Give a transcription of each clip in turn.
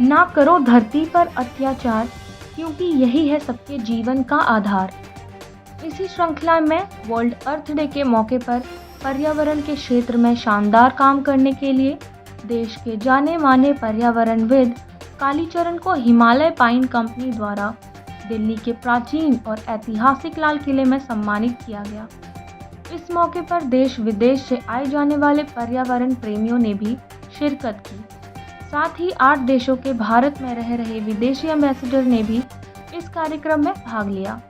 ना करो धरती पर अत्याचार, क्योंकि यही है सबके जीवन का आधार। इसी श्रृंखला में वर्ल्ड अर्थ डे के मौके पर पर्यावरण के क्षेत्र में शानदार काम करने के लिए देश के जाने माने पर्यावरणविद कालीचरण को हिमालय पाइन कंपनी द्वारा दिल्ली के प्राचीन और ऐतिहासिक लाल किले में सम्मानित किया गया। इस मौके पर देश विदेश से आए जाने वाले पर्यावरण प्रेमियों ने भी शिरकत की। साथ ही 8 देशों के भारत में रह रहे विदेशी एम्बेसडर ने भी इस कार्यक्रम में भाग लिया।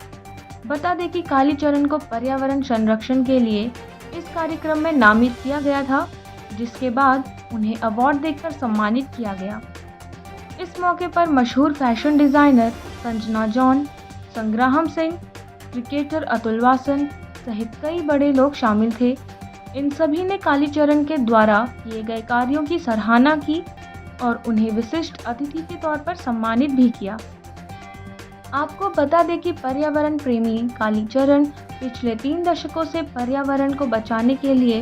बता दें कि कालीचरण को पर्यावरण संरक्षण के लिए इस कार्यक्रम में नामित किया गया था, जिसके बाद उन्हें अवार्ड देकर सम्मानित किया गया। इस मौके पर मशहूर fashion designer Sanjana John, Sangram Singh, cricketer Atul Vasan सहित कई बड़े लोग शामिल थे। इन सभी ने कालीचरण के द्वारा किए गए कार्यों की सराहना की और उन्हें विशिष्ट अतिथि के तौर पर सम्मानित भी किया। आपको बता दें कि पर्यावरण प्रेमी कालीचरण पिछले 3 दशकों से पर्यावरण को बचाने के लिए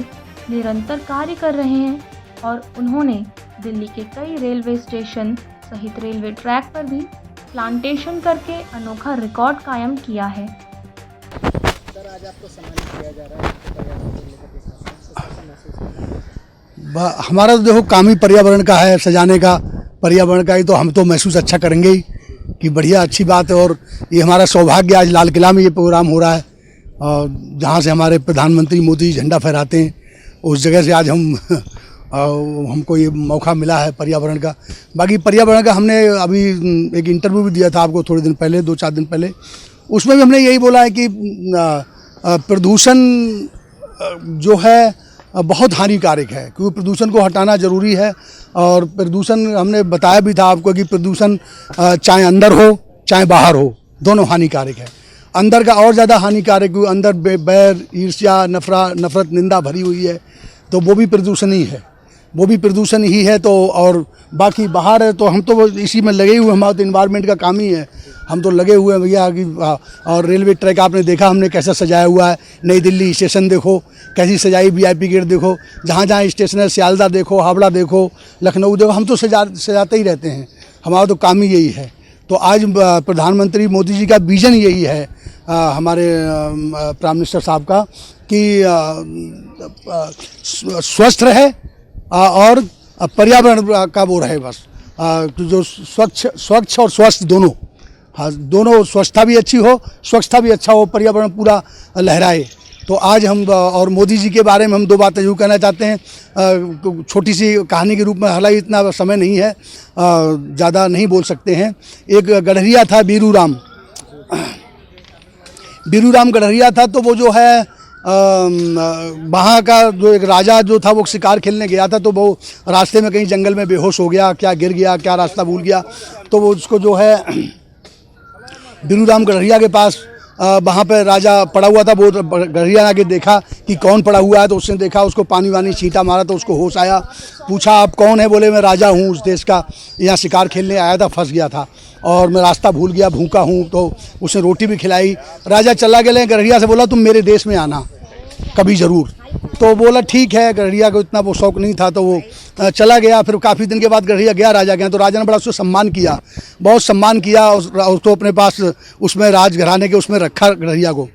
निरंतर कार्य कर रहे हैं और उन्होंने दिल्ली के कई रेलवे स्टेशन सहित रेलवे ट्रैक पर भी प्लांटेशन करके अनोखा रिकॉर्ड कायम किया है। सर, आज आपको सम्मानित किया जा रहा है पर्यावरण को लेकर के कैसा महसूस कर रहे हैं? हमारा तो देखो काम ही पर्यावरण का है, सजाने का पर्यावरण का ही, तो हम तो महसूस अच्छा करेंगे ही कि बढ़िया अच्छी बात है। और ये हमारा सौभाग्य आज लाल किला में ये प्रोग्राम हो रहा है और जहाँ से हमारे प्रधानमंत्री मोदी झंडा फहराते हैं, उस जगह से आज हमको ये मौका मिला है पर्यावरण का। बाकी पर्यावरण का हमने अभी एक इंटरव्यू भी दिया था आपको थोड़े दिन पहले, 2-4 दिन पहले। उसमें भी हमने यही बोला है कि प्रदूषण जो है बहुत हानिकारक है, क्योंकि प्रदूषण को हटाना ज़रूरी है। और प्रदूषण हमने बताया भी था आपको कि प्रदूषण चाहे अंदर हो चाहे बाहर हो, दोनों हानिकारक है। अंदर का और ज़्यादा हानिकारक, क्योंकि अंदर बैर, ईर्ष्या, नफरत, निंदा भरी हुई है, तो वो भी प्रदूषण ही है, वो भी प्रदूषण ही है। तो और बाकी बाहर है, तो हम तो इसी में लगे हुए, हमारा तो इन्वायरमेंट का काम ही है, हम तो लगे हुए हैं भैया कि। और रेलवे ट्रैक आपने देखा हमने कैसा सजाया हुआ है, नई दिल्ली स्टेशन देखो कैसी सजाई, VIP गेट देखो, जहाँ जहाँ स्टेशन है, सियालदा देखो, हावड़ा देखो, लखनऊ देखो, हम तो सजाते ही रहते हैं, हमारा तो काम ही यही है। तो आज प्रधानमंत्री मोदी जी का विजन यही है, हमारे प्राइम मिनिस्टर साहब का, कि स्वस्थ रहे और पर्यावरण का वो रहे बस, जो स्वच्छ और स्वस्थ दोनों, हाँ दोनों, स्वच्छता भी अच्छी हो, स्वच्छता भी अच्छा हो, पर्यावरण पूरा लहराए। तो आज हम और मोदी जी के बारे में हम 2 बातें यूँ कहना चाहते हैं, छोटी सी कहानी के रूप में, हालांकि इतना समय नहीं है, ज़्यादा नहीं बोल सकते हैं। एक गडरिया था बीरू राम गडरिया था, तो वो जो है वहाँ का जो एक राजा जो था, वो शिकार खेलने गया था, तो वो रास्ते में कहीं जंगल में बेहोश हो गया, क्या गिर गया, क्या रास्ता भूल गया, तो वो उसको जो है बीरू राम गडरिया के पास, वहाँ पे राजा पड़ा हुआ था, वो गडरिया ने आके देखा कि कौन पड़ा हुआ है, तो उसने देखा, उसको पानी वानी छींटा मारा, तो उसको होश आया। पूछा आप कौन है? बोले मैं राजा हूँ उस देश का, यहाँ शिकार खेलने आया था, फंस गया था और मैं रास्ता भूल गया, भूखा हूँ। तो उसने रोटी भी खिलाई। राजा चला गया, गडरिया से बोला तुम मेरे देश में आना कभी ज़रूर। तो बोला ठीक है, गडरिया को इतना वो शौक़ नहीं था, तो वो चला गया। फिर काफ़ी दिन के बाद गडरिया गया राजा के यहाँ, तो राजा ने बड़ा उसको सम्मान किया, बहुत सम्मान किया, उसको अपने पास उसमें राजघराने के उसमें रखा गडरिया को।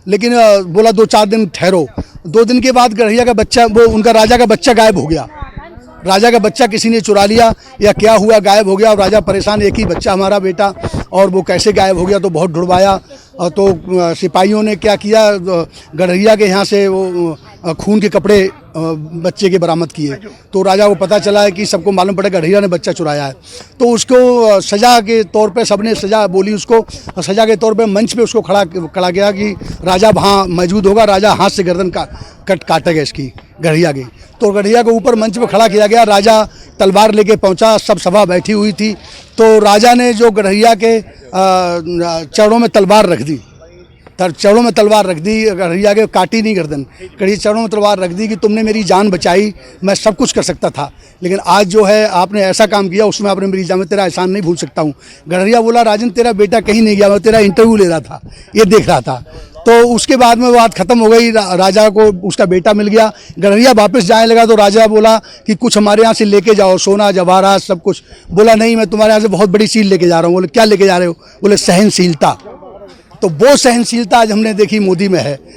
लेकिन बोला 2-4 दिन ठहरो। 2 दिन के बाद गडरिया का बच्चा, वो उनका राजा का बच्चा गायब हो गया। राजा का बच्चा किसी ने चुरा लिया या क्या हुआ, गायब हो गया। और राजा परेशान, एक ही बच्चा हमारा बेटा, और वो कैसे गायब हो गया, तो बहुत ढूंढवाया। तो सिपाहियों ने क्या किया, गडरिया के यहाँ से वो खून के कपड़े बच्चे के बरामद किए। तो राजा को पता चला है कि सबको मालूम पड़ा गडरिया ने बच्चा चुराया है। तो उसको सजा के तौर पे सबने सजा बोली उसको, सजा के तौर पे मंच पे उसको खड़ा गया कि राजा वहाँ मौजूद होगा, राजा हाथ से गर्दन काटेगा इसकी, गडरिया की। तो गडरिया को ऊपर मंच पे खड़ा किया गया, राजा तलवार लेके पहुंचा, सब सभा बैठी हुई थी। तो राजा ने जो गडरिया के चरणों में तलवार रख दी, चरणों में तलवार रख दी, गडरिया के काटी नहीं गर्दन, गडरिया चरणों में तलवार रख दी कि तुमने मेरी जान बचाई, मैं सब कुछ कर सकता था, लेकिन आज जो है आपने ऐसा काम किया, उसमें आपने मेरी जान, मैं तेरा एहसान नहीं भूल सकता हूँ। गडरिया बोला राजन तेरा बेटा कहीं नहीं गया, मैं तेरा इंटरव्यू ले रहा था, ये देख रहा था। तो उसके बाद में बात खत्म हो गई। राजा को उसका बेटा मिल गया। गडरिया वापस जाने लगा तो राजा बोला कि कुछ हमारे यहाँ से लेके जाओ, सोना जवाहरात सब कुछ। बोला नहीं, मैं तुम्हारे यहाँ से बहुत बड़ी चीज़ लेके जा रहा हूँ। बोले क्या लेके जा रहे हो? बोले सहनशीलता। तो वो सहनशीलता आज हमने देखी मोदी में है।